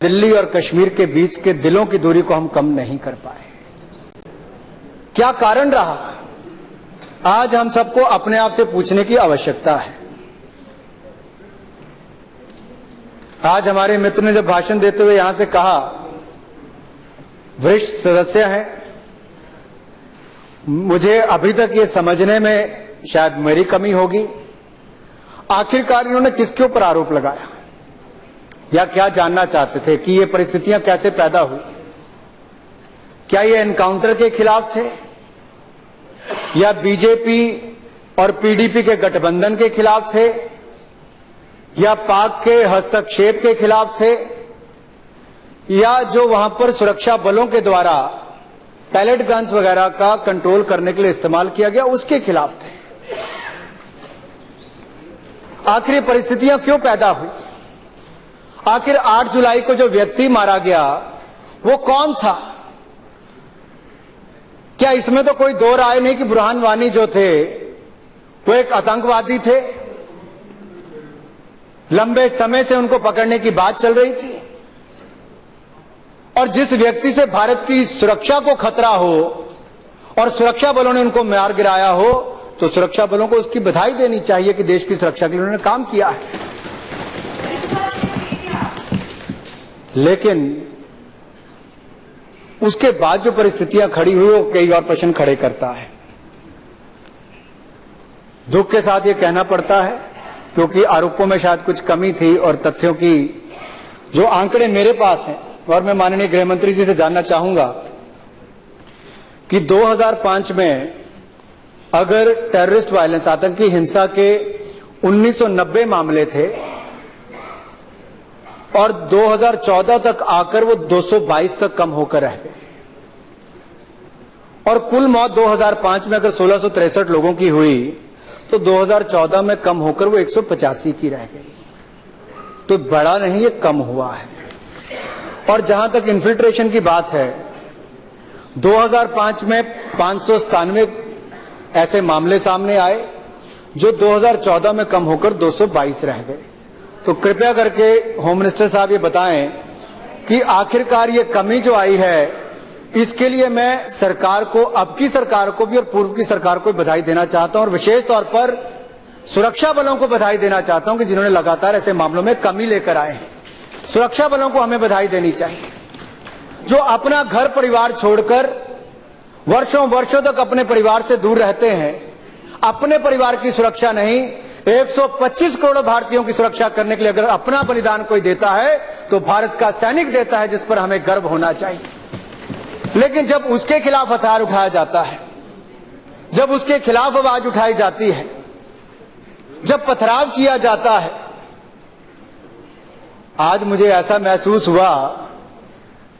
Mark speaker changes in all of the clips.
Speaker 1: दिल्ली और कश्मीर के बीच के दिलों की दूरी को हम कम नहीं कर पाए। क्या कारण रहा? आज हम सबको अपने आप से पूछने की आवश्यकता है। आज हमारे मित्र ने जब भाषण देते हुए यहां से कहा, वरिष्ठ सदस्य हैं, मुझे अभी तक ये समझने में शायद मेरी कमी होगी, आखिरकार इन्होंने किसके ऊपर आरोप लगाया या क्या जानना चाहते थे कि ये परिस्थितियां कैसे पैदा हुई? क्या ये एनकाउंटर के खिलाफ थे या बीजेपी और पीडीपी के गठबंधन के खिलाफ थे या पाक के हस्तक्षेप के खिलाफ थे या जो वहां पर सुरक्षा बलों के द्वारा पैलेट गन्स वगैरह का कंट्रोल करने के लिए इस्तेमाल किया गया उसके खिलाफ थे? आखिर ये परिस्थितियां क्यों पैदा हुई? आखिर 8 जुलाई को जो व्यक्ति मारा गया वो कौन था? क्या इसमें तो कोई दो राय नहीं कि बुरहान वानी जो थे वो एक आतंकवादी थे? लंबे समय से उनको पकड़ने की बात चल रही थी और जिस व्यक्ति से भारत की सुरक्षा को खतरा हो और सुरक्षा बलों ने उनको मार गिराया हो तो सुरक्षा बलों को उसकी बधाई देनी चाहिए कि देश की सुरक्षा के लिए उन्होंने काम किया है। लेकिन उसके बाद जो परिस्थितियां खड़ी हुई वो कई और प्रश्न खड़े करता है। दुख के साथ ये कहना पड़ता है क्योंकि आरोपों में शायद कुछ कमी थी और तथ्यों की जो आंकड़े मेरे पास हैं, और मैं माननीय गृह मंत्री जी से जानना चाहूंगा कि 2005 में अगर टेररिस्ट वायलेंस, आतंकी हिंसा के 1990 मामले थे और 2014 तक आकर वो 222 तक कम होकर रह गए और कुल मौत 2005 में अगर 1663 लोगों की हुई तो 2014 में कम होकर वो 185 की रह गई। तो बड़ा नहीं, ये कम हुआ है। और जहां तक इन्फिल्ट्रेशन की बात है, 2005 में 597 ऐसे मामले सामने आए जो 2014 में कम होकर 222 रह गए। तो कृपया करके होम मिनिस्टर साहब ये बताएं कि आखिरकार ये कमी जो आई है इसके लिए मैं सरकार को, अब की सरकार को भी और पूर्व की सरकार को बधाई देना चाहता हूं और विशेष तौर पर सुरक्षा बलों को बधाई देना चाहता हूं कि जिन्होंने लगातार ऐसे मामलों में कमी लेकर आए हैं। सुरक्षा बलों को हमें बधाई देनी चाहिए जो अपना घर परिवार छोड़कर वर्षों वर्षों तक अपने परिवार से दूर रहते हैं। अपने परिवार की सुरक्षा नहीं, 125 करोड़ भारतीयों की सुरक्षा करने के लिए अगर अपना बलिदान कोई देता है तो भारत का सैनिक देता है, जिस पर हमें गर्व होना चाहिए। लेकिन जब उसके खिलाफ हथियार उठाया जाता है, जब उसके खिलाफ आवाज उठाई जाती है, जब पथराव किया जाता है, आज मुझे ऐसा महसूस हुआ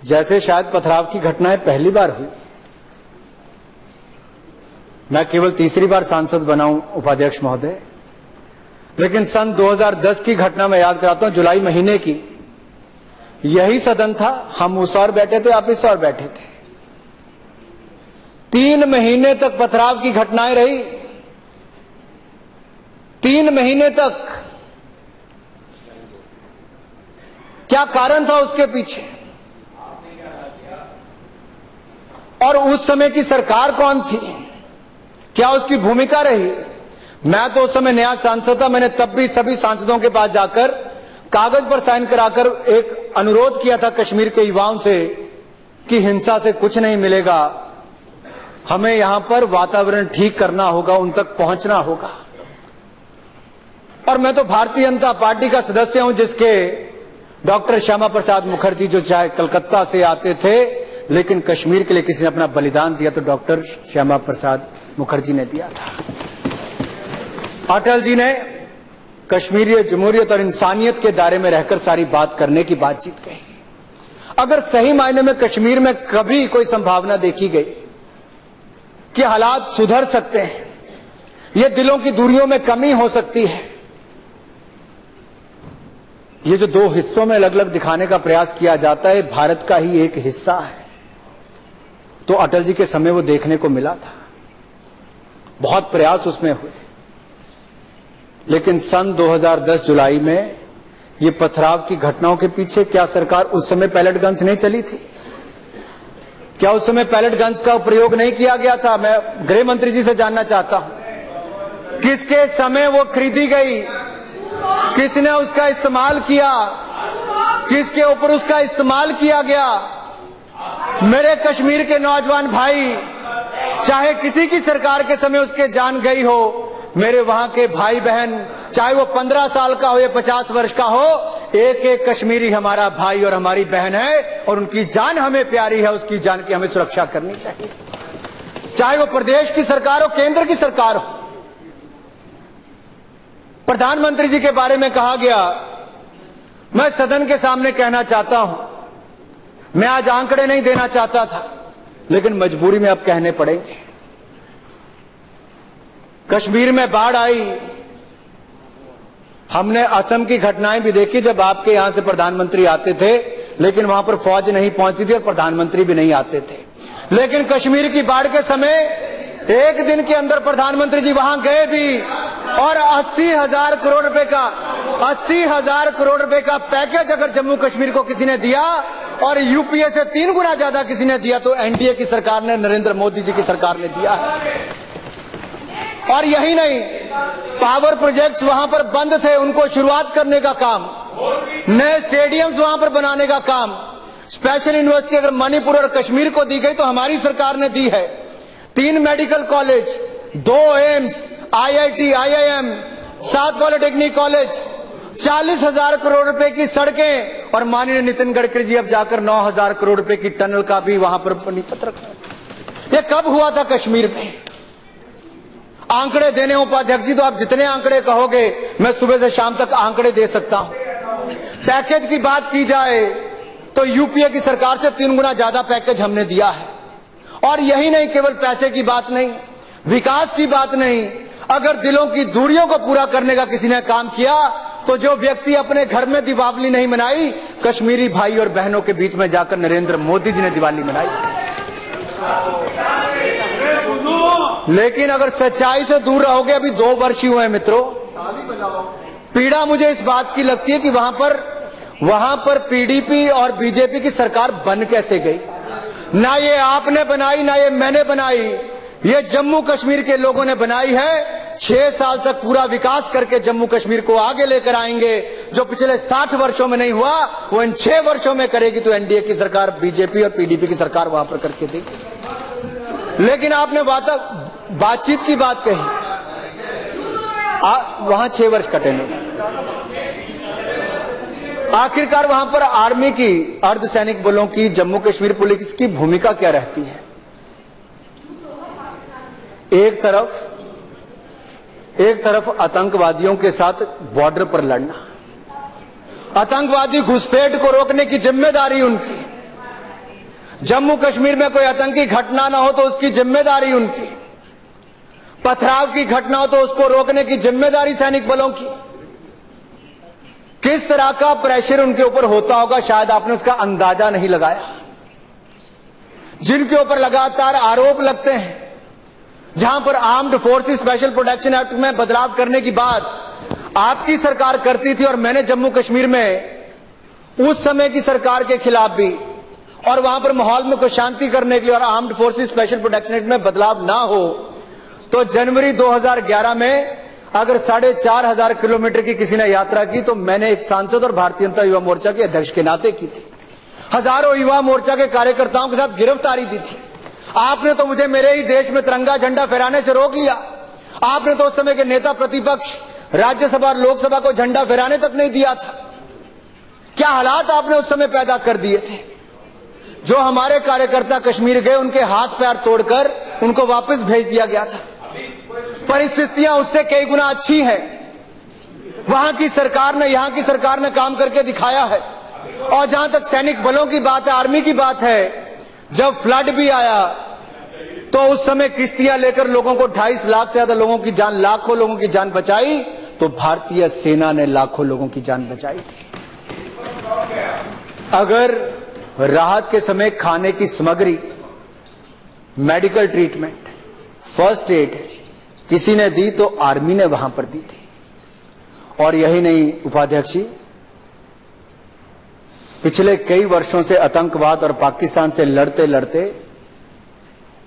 Speaker 1: जैसे शायद पथराव की घटनाएं पहली बार हुई। मैं केवल तीसरी बार सांसद बना हूं उपाध्यक्ष महोदय, लेकिन सन 2010 की घटना मैं याद कराता हूं, जुलाई महीने की। यही सदन था, हम उस ओर बैठे थे, आप इस ओर बैठे थे। 3 महीने तक पथराव की घटनाएं रही, 3 महीने तक। क्या कारण था उसके पीछे और उस समय की सरकार कौन थी? क्या उसकी भूमिका रही? मैं तो उस समय नया सांसद था, मैंने तब भी सभी सांसदों के पास जाकर कागज पर साइन कराकर एक अनुरोध किया था कश्मीर के युवाओं से कि हिंसा से कुछ नहीं मिलेगा, हमें यहां पर वातावरण ठीक करना होगा, उन तक पहुंचना होगा। और मैं तो भारतीय जनता पार्टी का सदस्य हूं जिसके डॉक्टर श्यामा प्रसाद मुखर्जी जो चाहे कलकत्ता से आते थे, लेकिन कश्मीर के लिए किसी ने अपना बलिदान दिया तो डॉक्टर श्यामा प्रसाद मुखर्जी ने दिया था। अटल जी ने कश्मीरी जमहूरियत और इंसानियत के दायरे में रहकर सारी बात करने की बातचीत कही। अगर सही मायने में कश्मीर में कभी कोई संभावना देखी गई कि हालात सुधर सकते हैं, ये दिलों की दूरियों में कमी हो सकती है, ये जो 2 हिस्सों में अलग अलग दिखाने का प्रयास किया जाता है भारत का ही एक हिस्सा है, तो अटल जी के समय वो देखने को मिला था। बहुत प्रयास उसमें हुए, लेकिन सन 2010 जुलाई में ये पथराव की घटनाओं के पीछे क्या सरकार उस समय पैलेट गन्स नहीं चली थी? क्या उस समय पैलेट गन्स का प्रयोग नहीं किया गया था? मैं गृह मंत्री जी से जानना चाहता हूं, किसके समय वो खरीदी गई, किसने उसका इस्तेमाल किया, किसके ऊपर उसका इस्तेमाल किया गया? मेरे कश्मीर के नौजवान भाई, चाहे किसी की सरकार के समय उसके जान गई हो, मेरे वहां के भाई बहन, चाहे वो 15 साल का हो या 50 वर्ष का हो, एक एक कश्मीरी हमारा भाई और हमारी बहन है और उनकी जान हमें प्यारी है, उसकी जान की हमें सुरक्षा करनी चाहिए, चाहे वो प्रदेश की सरकार हो, केंद्र की सरकार हो। प्रधानमंत्री जी के बारे में कहा गया, मैं सदन के सामने कहना चाहता हूं, मैं आज आंकड़े नहीं देना चाहता था, लेकिन मजबूरी में अब कहने पड़ेंगे। कश्मीर में बाढ़ आई, हमने असम की घटनाएं भी देखी जब आपके यहां से प्रधानमंत्री आते थे, लेकिन वहां पर फौज नहीं पहुंचती थी और प्रधानमंत्री भी नहीं आते थे। लेकिन कश्मीर की बाढ़ के समय एक दिन के अंदर प्रधानमंत्री जी वहां गए भी और 80,000 करोड़ रुपए का 80,000 करोड़ रुपए का पैकेज अगर जम्मू कश्मीर को किसी ने दिया और यूपीए से 3 गुना ज्यादा किसी ने दिया तो एनडीए की सरकार ने, नरेंद्र मोदी जी की सरकार ने दिया है। और यही नहीं, पावर प्रोजेक्ट्स वहां पर बंद थे, उनको शुरुआत करने का काम, नए स्टेडियम्स वहां पर बनाने का काम, स्पेशल यूनिवर्सिटी अगर मणिपुर और कश्मीर को दी गई तो हमारी सरकार ने दी है। 3 medical college, 2 AIIMS, IIT, IIM, 7 polytechnic college, 40,000 crore रुपए की सड़कें और माननीय नितिन गडकरी जी अब जाकर 9,000 करोड़ रुपए की टनल का भी वहां पर पत्र। ये कब हुआ था कश्मीर में? आंकड़े देने उपाध्यक्ष जी तो आप जितने आंकड़े कहोगे मैं सुबह से शाम तक आंकड़े दे सकता हूं। पैकेज की बात की जाए तो यूपीए की सरकार से 3 गुना ज्यादा पैकेज हमने दिया है। और यही नहीं, केवल पैसे की बात नहीं, विकास की बात नहीं, अगर दिलों की दूरियों को पूरा करने का किसी ने काम किया तो जो व्यक्ति अपने घर में दीपावली नहीं मनाई, कश्मीरी भाई और बहनों के बीच में जाकर नरेंद्र मोदी जी ने दिवाली मनाई। लेकिन अगर सच्चाई से दूर रहोगे, अभी 2 वर्ष ही हुए हैं मित्रों, पीड़ा मुझे इस बात की लगती है कि वहां पर पीडीपी और बीजेपी की सरकार बन कैसे गई? ना ये आपने बनाई, ना ये मैंने बनाई, ये जम्मू कश्मीर के लोगों ने बनाई है। 6 साल तक पूरा विकास करके जम्मू कश्मीर को आगे लेकर आएंगे। जो पिछले 60 वर्षों में नहीं हुआ वो इन 6 वर्षों में करेगी। तो एनडीए की सरकार, बीजेपी और पीडीपी की सरकार वहां पर करके देगी। लेकिन आपने बातचीत की बात कही, वहां 6 वर्ष कटे नहीं। आखिरकार वहां पर आर्मी की, अर्धसैनिक बलों की, जम्मू कश्मीर पुलिस की भूमिका क्या रहती है? एक तरफ आतंकवादियों के साथ बॉर्डर पर लड़ना, आतंकवादी घुसपैठ को रोकने की जिम्मेदारी उनकी, जम्मू कश्मीर में कोई आतंकी घटना ना हो तो उसकी जिम्मेदारी उनकी, पथराव की घटना हो तो उसको रोकने की जिम्मेदारी सैनिक बलों की। किस तरह का प्रेशर उनके ऊपर होता होगा, शायद आपने उसका अंदाजा नहीं लगाया। जिनके ऊपर लगातार आरोप लगते हैं, जहां पर armed forces special protection act में बदलाव करने की बात आपकी सरकार करती थी और मैंने जम्मू कश्मीर में उस समय की सरकार के खिलाफ भी, और वहां पर माहौल में को शांति करने के लिए और armed forces special protection act में बदलाव ना हो तो जनवरी 2011 में अगर 4,500 किलोमीटर की किसी ने यात्रा की तो मैंने एक सांसद और भारतीय जनता युवा मोर्चा के अध्यक्ष के नाते की थी। हजारों युवा मोर्चा के कार्यकर्ताओं के साथ गिरफ्तारी दी थी। आपने तो मुझे मेरे ही देश में तिरंगा झंडा फहराने से रोक लिया। आपने तो उस समय के नेता प्रतिपक्ष राज्यसभा और लोकसभा को झंडा फहराने तक नहीं दिया था। क्या हालात आपने उस समय पैदा कर दिए थे। जो हमारे कार्यकर्ता कश्मीर गए उनके हाथ पैर तोड़कर उनको वापस भेज दिया गया था। परिस्थितियां उससे कई गुना अच्छी हैं। वहां की सरकार ने, यहां की सरकार ने काम करके दिखाया है। और जहां तक सैनिक बलों की बात है, आर्मी की बात है, जब फ्लड भी आया तो उस समय किश्तियां लेकर लोगों को 2.5 लाख से ज्यादा लोगों की जान, लाखों लोगों की जान बचाई तो भारतीय सेना ने लाखों लोगों की जान बचाई थी। अगर राहत के समय खाने की सामग्री, मेडिकल ट्रीटमेंट, फर्स्ट एड किसी ने दी तो आर्मी ने वहां पर दी थी। और यही नहीं उपाध्यक्ष जी, पिछले कई वर्षों से आतंकवाद और पाकिस्तान से लड़ते लड़ते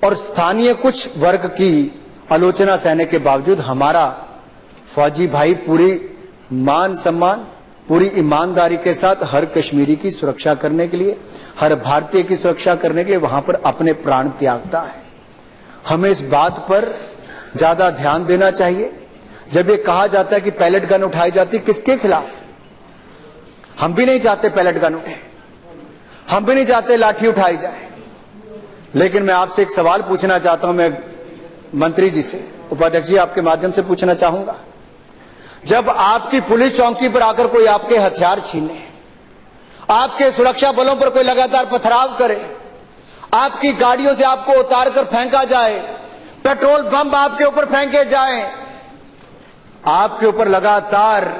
Speaker 1: और स्थानीय कुछ वर्ग की आलोचना सहने के बावजूद हमारा फौजी भाई पूरी मान सम्मान, पूरी ईमानदारी के साथ हर कश्मीरी की सुरक्षा करने के लिए, हर भारतीय की सुरक्षा करने के लिए वहां पर अपने प्राण त्यागता है। हमें इस बात पर ज्यादा ध्यान देना चाहिए। जब ये कहा जाता है कि पैलेट गन उठाई जाती है, किसके खिलाफ? हम भी नहीं चाहते पैलेट गन उठे, हम भी नहीं चाहते लाठी उठाई जाए। लेकिन मैं आपसे एक सवाल पूछना चाहता हूं, मैं मंत्री जी से, उपाध्यक्ष जी आपके माध्यम से पूछना चाहूंगा। जब आपकी पुलिस चौकी पर आकर कोई आपके हथियार छीने, आपके सुरक्षा बलों पर कोई लगातार पथराव करे, आपकी गाड़ियों से आपको उतारकर फेंका जाए, पेट्रोल बम आपके ऊपर फेंके जाएं, आपके ऊपर लगातार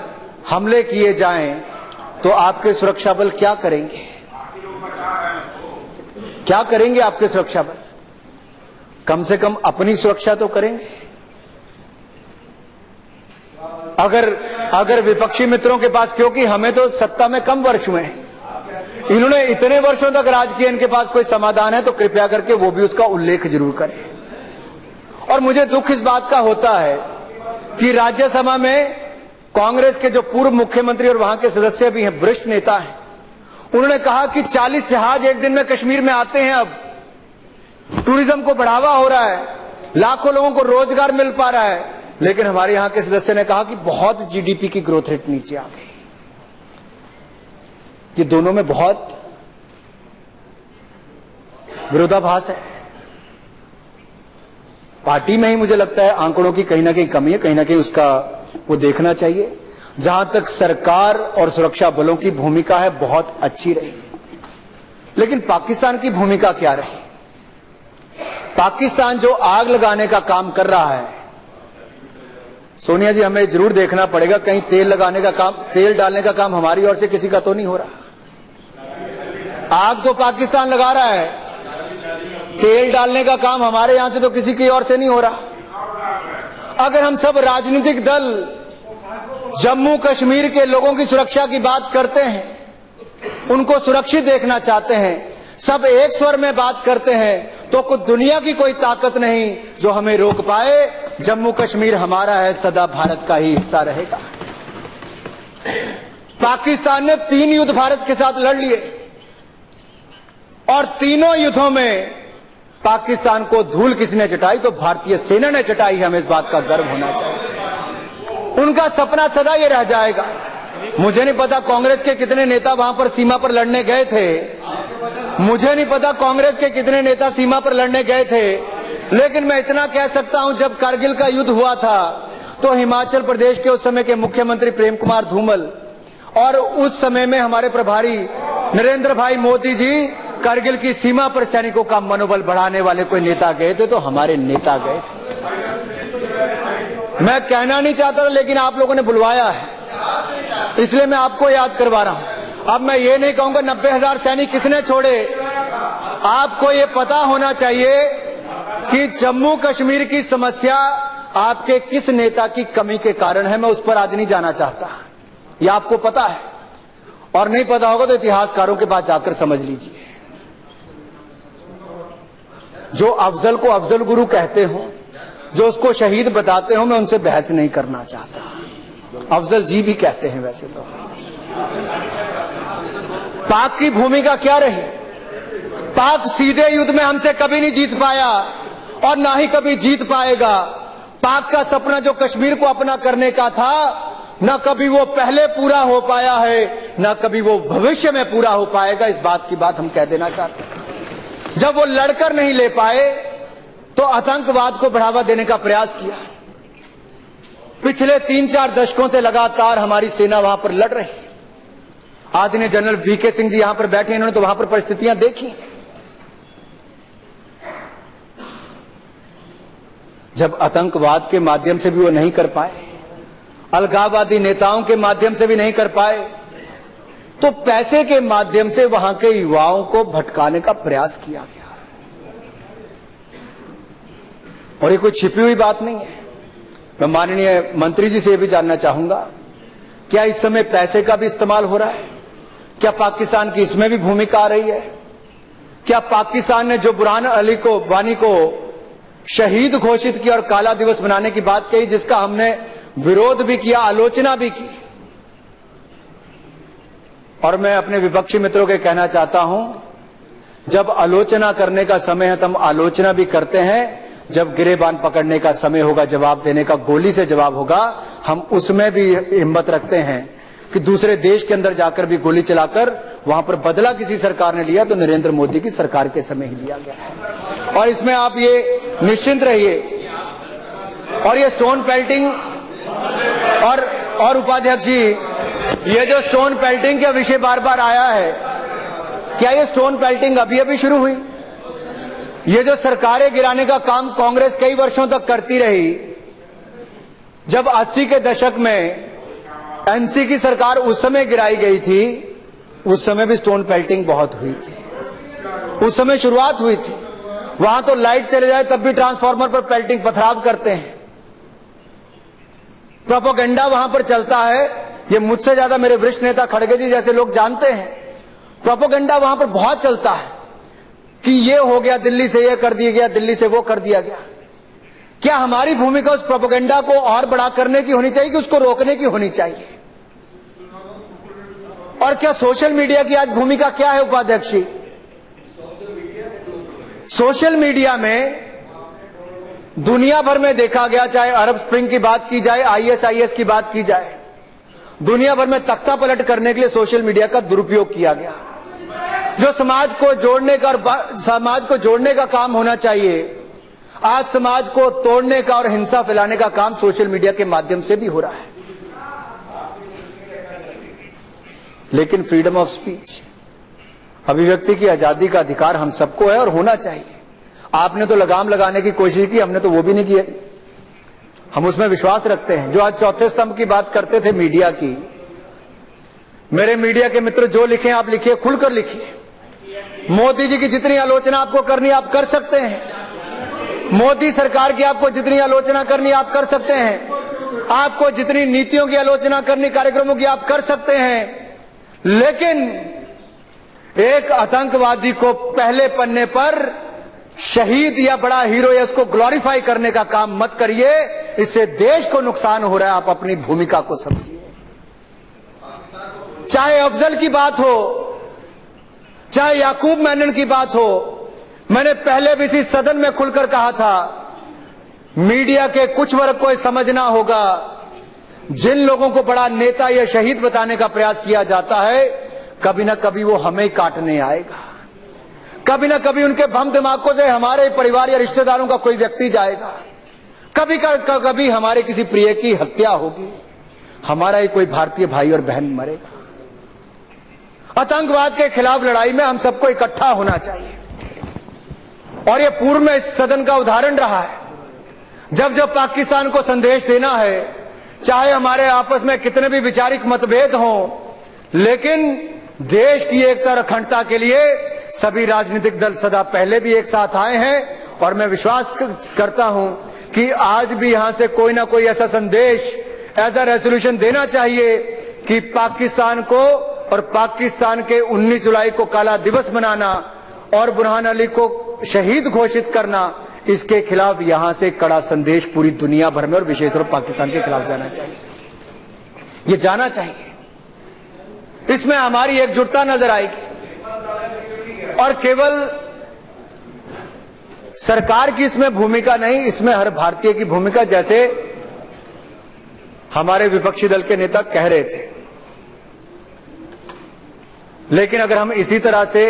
Speaker 1: हमले किए जाएं, तो आपके सुरक्षा बल क्या करेंगे? क्या करेंगे आपके सुरक्षा बल? कम से कम अपनी सुरक्षा तो करेंगे। अगर विपक्षी मित्रों के पास, क्योंकि हमें तो सत्ता में कम वर्ष हुए हैं, इन्होंने इतने वर्षों तक राज किया, इनके पास कोई समाधान है तो कृपया करके वो भी उसका उल्लेख जरूर करें। और मुझे दुख इस बात का होता है कि राज्यसभा में कांग्रेस के जो पूर्व मुख्यमंत्री और वहां के सदस्य भी हैं, वरिष्ठ नेता हैं, उन्होंने कहा कि 40 जहाज एक दिन में कश्मीर में आते हैं, अब टूरिज्म को बढ़ावा हो रहा है, लाखों लोगों को रोजगार मिल पा रहा है। लेकिन हमारे यहां के सदस्य ने कहा कि बहुत जीडीपी की ग्रोथ रेट नीचे आ गई। ये दोनों में बहुत विरोधाभास है। पार्टी में ही मुझे लगता है आंकड़ों की कहीं ना कहीं कमी है, कहीं ना कहीं उसका वो देखना चाहिए। जहां तक सरकार और सुरक्षा बलों की भूमिका है, बहुत अच्छी रही, लेकिन पाकिस्तान की भूमिका क्या रही? पाकिस्तान जो आग लगाने का काम कर रहा है, सोनिया जी, हमें जरूर देखना पड़ेगा, कहीं तेल लगाने का काम, तेल डालने का काम हमारी ओर से किसी का तो नहीं हो रहा। आग तो पाकिस्तान लगा रहा है, तेल डालने का काम हमारे यहां से तो किसी की ओर से नहीं हो रहा। अगर हम सब राजनीतिक दल जम्मू कश्मीर के लोगों की सुरक्षा की बात करते हैं, उनको सुरक्षित देखना चाहते हैं, सब एक स्वर में बात करते हैं, तो कुछ दुनिया की कोई ताकत नहीं जो हमें रोक पाए। जम्मू कश्मीर हमारा है, सदा भारत का ही हिस्सा रहेगा। पाकिस्तान ने 3 युद्ध भारत के साथ लड़ लिए और तीनों युद्धों में पाकिस्तान को धूल किसने चटाई? तो भारतीय सेना ने चटाई है। हमें इस बात का गर्व होना चाहिए। उनका सपना सदा ये रह जाएगा। मुझे नहीं पता कांग्रेस के कितने नेता वहां पर सीमा पर लड़ने गए थे, मुझे नहीं पता कांग्रेस के कितने नेता सीमा पर लड़ने गए थे, लेकिन मैं इतना कह सकता हूं, जब कारगिल का युद्ध हुआ था तो हिमाचल प्रदेश के उस समय के मुख्यमंत्री प्रेम कुमार धूमल और उस समय में हमारे प्रभारी नरेंद्र भाई मोदी जी कारगिल की सीमा पर सैनिकों का मनोबल बढ़ाने वाले कोई नेता गए थे, तो हमारे नेता गए थे। मैं कहना नहीं चाहता था, लेकिन आप लोगों ने बुलवाया है, इसलिए मैं आपको याद करवा रहा हूं। अब मैं ये नहीं कहूंगा 90,000 सैनिक किसने छोड़े। आपको ये पता होना चाहिए कि जम्मू कश्मीर की समस्या आपके किस नेता की कमी के कारण है। मैं उस पर आज नहीं जाना चाहता, यह आपको पता है, और नहीं पता होगा तो इतिहासकारों के पास जाकर समझ लीजिए। जो अफजल को अफजल गुरु कहते हो, जो उसको शहीद बताते हो, मैं उनसे बहस नहीं करना चाहता। अफजल जी भी कहते हैं वैसे तो। पाक की भूमिका क्या रही? पाक सीधे युद्ध में हमसे कभी नहीं जीत पाया और ना ही कभी जीत पाएगा। पाक का सपना जो कश्मीर को अपना करने का था, न कभी वो पहले पूरा हो पाया है, न कभी वो भविष्य में पूरा हो पाएगा। इस बात की बात हम कह देना चाहते हैं। जब वो लड़कर नहीं ले पाए तो आतंकवाद को बढ़ावा देने का प्रयास किया। पिछले 3-4 दशकों से लगातार हमारी सेना वहां पर लड़ रही। आदरणीय जनरल वीके सिंह जी यहां पर बैठे, इन्होंने तो वहां पर परिस्थितियां देखी। जब आतंकवाद के माध्यम से भी वो नहीं कर पाए, अलगाववादी नेताओं के माध्यम से भी नहीं कर पाए, तो पैसे के माध्यम से वहां के युवाओं को भटकाने का प्रयास किया गया। और ये कोई छिपी हुई बात नहीं है। मैं माननीय मंत्री जी से ये भी जानना चाहूंगा, क्या इस समय पैसे का भी इस्तेमाल हो रहा है? क्या पाकिस्तान की इसमें भी भूमिका आ रही है? क्या पाकिस्तान ने जो बुरहान अली को वानी को शहीद घोषित किया और काला दिवस मनाने की बात कही, जिसका हमने विरोध भी किया, आलोचना भी की, और मैं अपने विपक्षी मित्रों के कहना चाहता हूं, जब आलोचना करने का समय है तो हम आलोचना भी करते हैं, जब गिरेबान पकड़ने का समय होगा, जवाब देने का, गोली से जवाब होगा, हम उसमें भी हिम्मत रखते हैं कि दूसरे देश के अंदर जाकर भी गोली चलाकर वहां पर बदला किसी सरकार ने लिया तो नरेंद्र मोदी की सरकार के समय ही लिया गया है। और इसमें आप ये निश्चिंत रहिए। और ये स्टोन पेल्टिंग और उपाध्यक्ष जी, ये जो स्टोन पेल्टिंग का विषय बार बार आया है, क्या ये स्टोन पेल्टिंग अभी अभी शुरू हुई? ये जो सरकारें गिराने का काम कांग्रेस कई वर्षों तक करती रही, जब 80 के दशक में एनसी की सरकार उस समय गिराई गई थी, उस समय भी स्टोन पेल्टिंग बहुत हुई थी, उस समय शुरुआत हुई थी। वहां तो लाइट चले जाए तब भी ट्रांसफार्मर पर पेल्टिंग, पथराव करते हैं, प्रोपेगेंडा वहां पर चलता है। ये मुझसे ज्यादा मेरे वरिष्ठ नेता खड़गे जी जैसे लोग जानते हैं, प्रोपेगेंडा वहां पर बहुत चलता है कि ये हो गया, दिल्ली से ये कर दिया गया, दिल्ली से वो कर दिया गया। क्या हमारी भूमिका उस प्रोपेगेंडा को और बड़ा करने की होनी चाहिए कि उसको रोकने की होनी चाहिए? और क्या सोशल मीडिया की आज भूमिका क्या है उपाध्यक्ष जी? सोशल मीडिया में दुनिया भर में देखा गया, चाहे अरब स्प्रिंग की बात की जाए, ISIS की बात की जाए, दुनिया भर में तख्ता पलट करने के लिए सोशल मीडिया का दुरुपयोग किया गया। जो समाज को जोड़ने का और समाज को जोड़ने का काम होना चाहिए, आज समाज को तोड़ने का और हिंसा फैलाने का काम सोशल मीडिया के माध्यम से भी हो रहा है। लेकिन फ्रीडम ऑफ स्पीच, अभिव्यक्ति की आजादी का अधिकार हम सबको है और होना चाहिए। आपने तो लगाम लगाने की कोशिश की, हमने तो वो भी नहीं किया। हम उसमें विश्वास रखते हैं। जो आज चौथे स्तंभ की बात करते थे मीडिया की, मेरे मीडिया के मित्र जो लिखे आप लिखिए, खुलकर लिखिए। मोदी जी की जितनी आलोचना आपको करनी आप कर सकते हैं, मोदी सरकार की आपको जितनी आलोचना करनी आप कर सकते हैं, आपको जितनी नीतियों की आलोचना करनी, कार्यक्रमों की आप कर सकते हैं, लेकिन एक आतंकवादी को पहले पन्ने पर शहीद या बड़ा हीरो या उसको ग्लोरीफाई करने का काम मत करिए, इससे देश को नुकसान हो रहा है। आप अपनी भूमिका को समझिए। चाहे अफजल की बात हो, चाहे याकूब मेनन की बात हो, मैंने पहले भी इसी सदन में खुलकर कहा था, मीडिया के कुछ वर्ग को समझना होगा, जिन लोगों को बड़ा नेता या शहीद बताने का प्रयास किया जाता है, कभी ना कभी वो हमें ही काटने आएगा, कभी ना कभी उनके भम दिमागों से हमारे परिवार या रिश्तेदारों का कोई व्यक्ति जाएगा, कभी हमारे किसी प्रिय की हत्या होगी, हमारा ही कोई भारतीय भाई और बहन मरेगा। आतंकवाद के खिलाफ लड़ाई में हम सबको इकट्ठा होना चाहिए। और यह पूर्व में इस सदन का उदाहरण रहा है। जब जब पाकिस्तान को संदेश देना है, चाहे हमारे आपस में कितने भी वैचारिक मतभेद हों, लेकिन देश की एकता और अखंडता के लिए सभी राजनीतिक दल सदा पहले भी एक साथ आए हैं। और मैं विश्वास करता हूं कि आज भी यहां से कोई ना कोई ऐसा संदेश, ऐसा रेजोल्यूशन देना चाहिए कि पाकिस्तान को और पाकिस्तान के 19 जुलाई को काला दिवस मनाना और बुरहान अली को शहीद घोषित करना, इसके खिलाफ यहां से कड़ा संदेश पूरी दुनिया भर में और विशेष तौर पर पाकिस्तान के खिलाफ जाना चाहिए। ये जाना चाहिए। इसमें हमारी एकजुटता नजर आएगी और केवल सरकार की इसमें भूमिका नहीं, इसमें हर भारतीय की भूमिका, जैसे हमारे विपक्षी दल के नेता कह रहे थे। लेकिन अगर हम इसी तरह से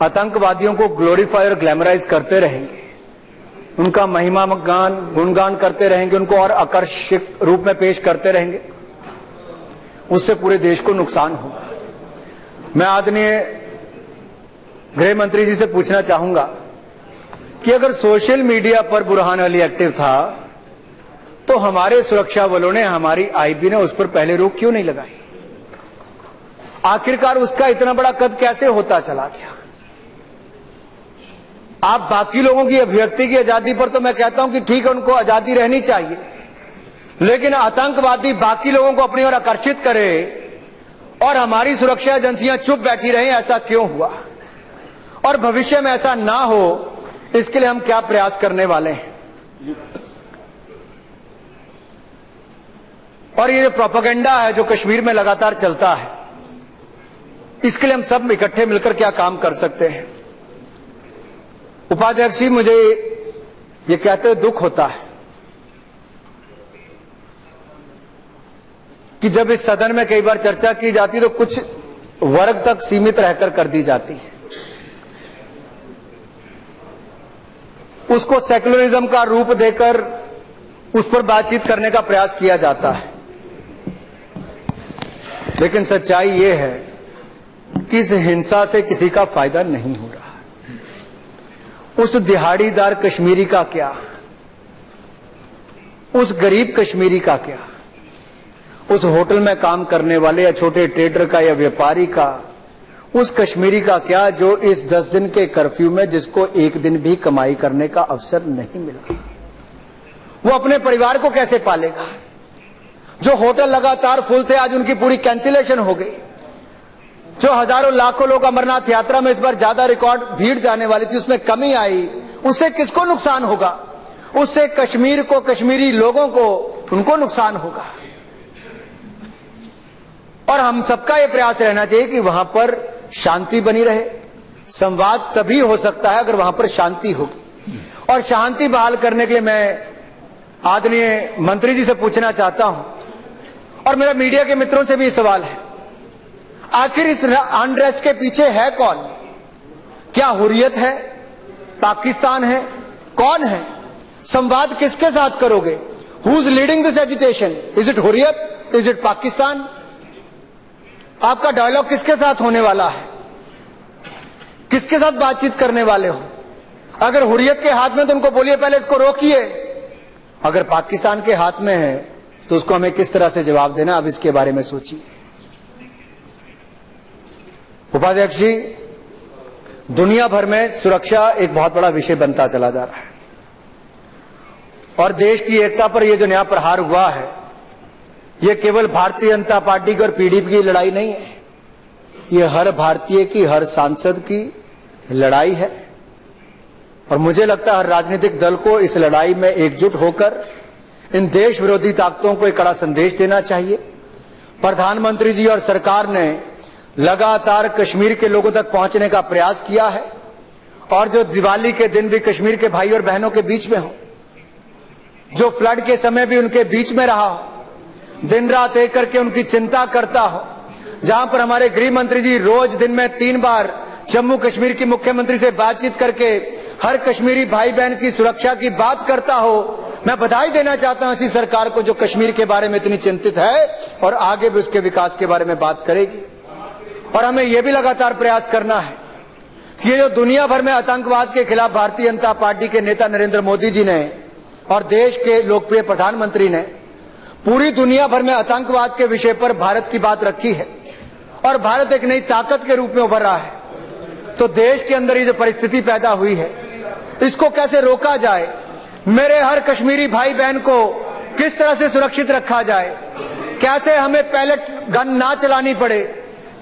Speaker 1: आतंकवादियों को ग्लोरीफाई और ग्लैमराइज करते रहेंगे, उनका महिमा गुणगान करते रहेंगे, उनको और आकर्षक रूप में पेश करते रहेंगे, उससे पूरे देश को नुकसान होगा। मैं आदरणीय गृह मंत्री जी से पूछना चाहूंगा कि अगर सोशल मीडिया पर बुरहान अली एक्टिव था तो हमारे सुरक्षा बलों ने, हमारी आईबी ने उस पर पहले रोक क्यों नहीं लगाई? आखिरकार उसका इतना बड़ा कद कैसे होता चला गया? आप बाकी लोगों की अभिव्यक्ति की आजादी पर तो मैं कहता हूं कि ठीक है, उनको आजादी रहनी चाहिए, लेकिन आतंकवादी बाकी लोगों को अपनी ओर आकर्षित करे और हमारी सुरक्षा एजेंसियां चुप बैठी रही, ऐसा क्यों हुआ और भविष्य में ऐसा ना हो इसके लिए हम क्या प्रयास करने वाले हैं। और ये जो प्रोपेगेंडा है जो कश्मीर में लगातार चलता है, इसके लिए हम सब इकट्ठे मिलकर क्या काम कर सकते हैं। उपाध्यक्ष जी, मुझे ये कहते हुए दुख होता है कि जब इस सदन में कई बार चर्चा की जाती तो कुछ वर्ग तक सीमित रहकर कर दी जाती है, उसको सेक्युलरिज्म का रूप देकर उस पर बातचीत करने का प्रयास किया जाता है। लेकिन सच्चाई ये है कि इस हिंसा से किसी का फायदा नहीं हो रहा। उस दिहाड़ीदार कश्मीरी का क्या, उस गरीब कश्मीरी का क्या, उस होटल में काम करने वाले या छोटे ट्रेडर का या व्यापारी का, उस कश्मीरी का क्या जो इस 10 दिन के कर्फ्यू में जिसको एक दिन भी कमाई करने का अवसर नहीं मिला, वो अपने परिवार को कैसे पालेगा। जो होटल लगातार फुल थे आज उनकी पूरी कैंसिलेशन हो गई। जो हजारों लाखों लोग अमरनाथ यात्रा में इस बार ज्यादा रिकॉर्ड भीड़ जाने वाली थी उसमें कमी आई, उससे किसको नुकसान होगा? उससे कश्मीर को, कश्मीरी लोगों को, उनको नुकसान होगा। और हम सबका यह प्रयास रहना चाहिए कि वहां पर शांति बनी रहे। संवाद तभी हो सकता है अगर वहां पर शांति होगी। और शांति बहाल करने के लिए मैं आदरणीय मंत्री जी से पूछना चाहता हूं, और मेरा मीडिया के मित्रों से भी सवाल है, आखिर इस अनरेस्ट के पीछे है कौन? क्या हुर्रियत है, पाकिस्तान है, कौन है? संवाद किसके साथ करोगे? Who is leading this agitation? Is it Hurriyat? Is it Pakistan? आपका डायलॉग किसके साथ होने वाला है? किसके साथ बातचीत करने वाले हो? अगर हुर्रियत के हाथ में तो उनको बोलिए पहले इसको रोकिए, अगर पाकिस्तान के हाथ में है तो उसको हमें किस तरह से जवाब देना, अब इसके बारे में सोचिए। उपाध्यक्ष जी, दुनिया भर में सुरक्षा एक बहुत बड़ा विषय बनता चला जा रहा है और देश की एकता पर यह जो नया प्रहार हुआ है, यह केवल भारतीय जनता पार्टी की और पीडीपी की लड़ाई नहीं है, यह हर भारतीय की, हर सांसद की लड़ाई है। और मुझे लगता है हर राजनीतिक दल को इस लड़ाई में एकजुट होकर इन देश विरोधी ताकतों को एक कड़ा संदेश देना चाहिए। प्रधानमंत्री जी और सरकार ने लगातार कश्मीर के लोगों तक पहुंचने का प्रयास किया है और जो दिवाली के दिन भी कश्मीर के भाई और बहनों के बीच में हो, जो फ्लड के समय भी उनके बीच में रहा हो, दिन रात एक करके उनकी चिंता करता हो, जहां पर हमारे गृह मंत्री जी रोज दिन में 3 बार जम्मू कश्मीर की मुख्यमंत्री से बातचीत करके हर कश्मीरी भाई बहन की सुरक्षा की बात करता हो, मैं बधाई देना चाहता हूं ऐसी सरकार को जो कश्मीर के बारे में इतनी चिंतित है और आगे भी उसके विकास के बारे में बात करेगी। और हमें यह भी लगातार प्रयास करना है कि ये जो दुनिया भर में आतंकवाद के खिलाफ भारतीय जनता पार्टी के नेता नरेंद्र मोदी जी ने और देश के लोकप्रिय प्रधानमंत्री ने पूरी दुनिया भर में आतंकवाद के विषय पर भारत की बात रखी है और भारत एक नई ताकत के रूप में उभर रहा है, तो देश के अंदर ये जो परिस्थिति पैदा हुई है इसको कैसे रोका जाए, मेरे हर कश्मीरी भाई बहन को किस तरह से सुरक्षित रखा जाए, कैसे हमें पैलेट गन ना चलानी पड़े,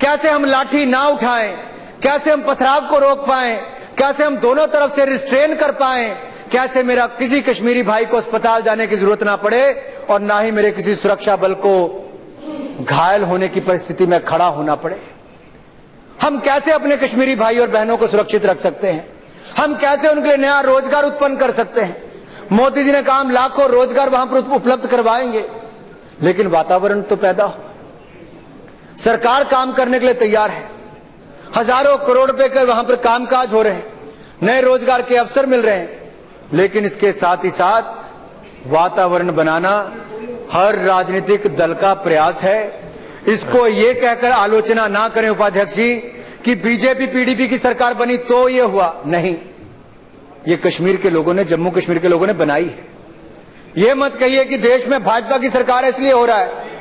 Speaker 1: कैसे हम लाठी ना उठाएं, कैसे हम पथराव को रोक पाएं, कैसे हम दोनों तरफ से रिस्ट्रेन कर पाएं, कैसे मेरा किसी कश्मीरी भाई को अस्पताल जाने की जरूरत ना पड़े और ना ही मेरे किसी सुरक्षा बल को घायल होने की परिस्थिति में खड़ा होना पड़े। हम कैसे अपने कश्मीरी भाई और बहनों को सुरक्षित रख सकते हैं? हम कैसे उनके लिए नया रोजगार उत्पन्न कर सकते हैं? मोदी जी ने कहा हम लाखों रोजगार वहां पर उपलब्ध करवाएंगे, लेकिन वातावरण तो पैदा हो। सरकार काम करने के लिए तैयार है, हजारों करोड़ रुपए के वहां पर कामकाज हो रहे हैं, नए रोजगार के अवसर मिल रहे हैं, लेकिन इसके साथ ही साथ वातावरण बनाना हर राजनीतिक दल का प्रयास है। इसको ये कहकर आलोचना ना करें उपाध्यक्ष जी कि बीजेपी पीडीपी की सरकार बनी तो ये हुआ, नहीं, ये कश्मीर के लोगों ने, जम्मू कश्मीर के लोगों ने बनाई है। ये मत कहिए कि देश में भाजपा की सरकार है इसलिए हो रहा है।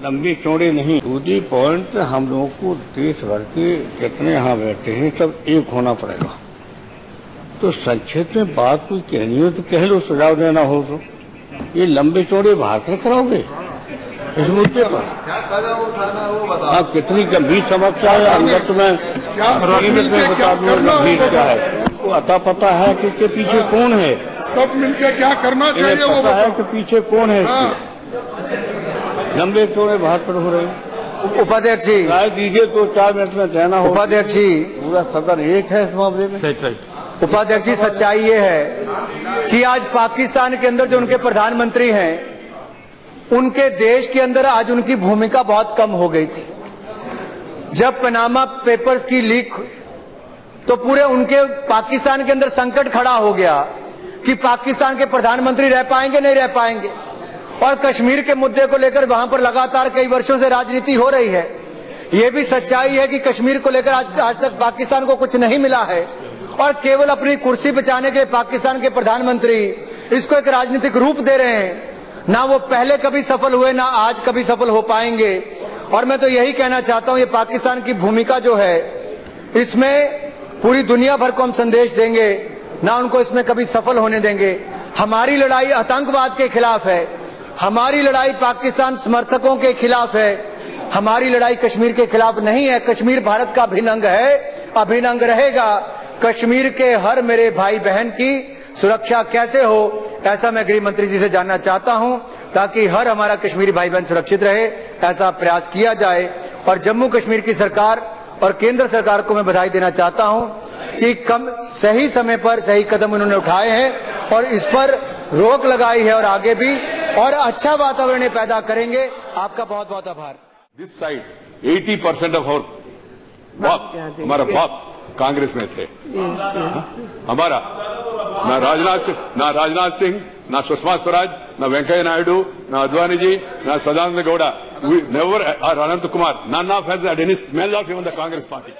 Speaker 2: लंबी चौड़ी नहीं, टू दी पॉइंट हम लोगों को देश भर के जितने यहाँ बैठे हैं सब एक होना पड़ेगा। तो संक्षेप में बात कोई कहनी हो तो कह लो, सुझाव देना हो तो। ये लंबे चौड़े भाषण कराओगे, इस मुद्दे पर
Speaker 1: क्या कदम उठाना है वो बताओ।
Speaker 2: हाँ, कितनी गंभीर समस्या है, अंदर मैं 3 मिनट में बता दूँ गंभीर क्या है। वो अता पता है कि इसके पीछे कौन है,
Speaker 3: सब मिलकर क्या करना चाहिए वो
Speaker 2: पता है
Speaker 3: बताओ।
Speaker 2: कि पीछे कौन है इसके। लंबे चौड़े भाषण हो रहे हैं।
Speaker 1: उपाध्यक्ष जी,
Speaker 2: राय दीजिए तो 4 मिनट में कहना हो।
Speaker 1: उपाध्यक्ष जी,
Speaker 2: पूरा सदन एक है इस मामले में।
Speaker 1: उपाध्यक्ष जी, सच्चाई ये है कि आज पाकिस्तान के अंदर जो उनके प्रधानमंत्री हैं, उनके देश के अंदर आज उनकी भूमिका बहुत कम हो गई थी। जब पनामा पेपर्स की लीक हुई तो पूरे उनके पाकिस्तान के अंदर संकट खड़ा हो गया कि पाकिस्तान के प्रधानमंत्री रह पाएंगे नहीं रह पाएंगे। और कश्मीर के मुद्दे को लेकर वहां पर लगातार कई वर्षों से राजनीति हो रही है। यह भी सच्चाई है कि कश्मीर को लेकर आज तक पाकिस्तान को कुछ नहीं मिला है और केवल अपनी कुर्सी बचाने के लिए पाकिस्तान के प्रधानमंत्री इसको एक राजनीतिक रूप दे रहे हैं। ना वो पहले कभी सफल हुए, ना आज कभी सफल हो पाएंगे। और मैं तो यही कहना चाहता हूं, ये पाकिस्तान की भूमिका जो है, इसमें पूरी दुनिया भर को हम संदेश देंगे, ना उनको इसमें कभी सफल होने देंगे। हमारी लड़ाई आतंकवाद के खिलाफ है, हमारी लड़ाई पाकिस्तान समर्थकों के खिलाफ है, हमारी लड़ाई कश्मीर के खिलाफ नहीं है। कश्मीर भारत का अभिन्न अंग है, अभिन्न अंग रहेगा। कश्मीर के हर मेरे भाई बहन की सुरक्षा कैसे हो, ऐसा मैं गृह मंत्री जी से जानना चाहता हूं, ताकि हर हमारा कश्मीरी भाई बहन सुरक्षित रहे, ऐसा प्रयास किया जाए। और जम्मू कश्मीर की सरकार और केंद्र सरकार को मैं बधाई देना चाहता हूं कि सही समय पर सही कदम उन्होंने उठाए हैं और इस पर रोक लगाई है और आगे भी और अच्छा वातावरण पैदा करेंगे। आपका बहुत बहुत आभार।
Speaker 3: दिस साइड 80% ऑफ आवर बाप, हमारा बाप कांग्रेस में थे। हमारा ना राजनाथ सिंह, ना सुषमा स्वराज, ना वेंकैया नायडू, ना अद्वानी जी, ना Sadananda Gowda, never, or Anant Kumar, none of us had any smell of even the Congress party.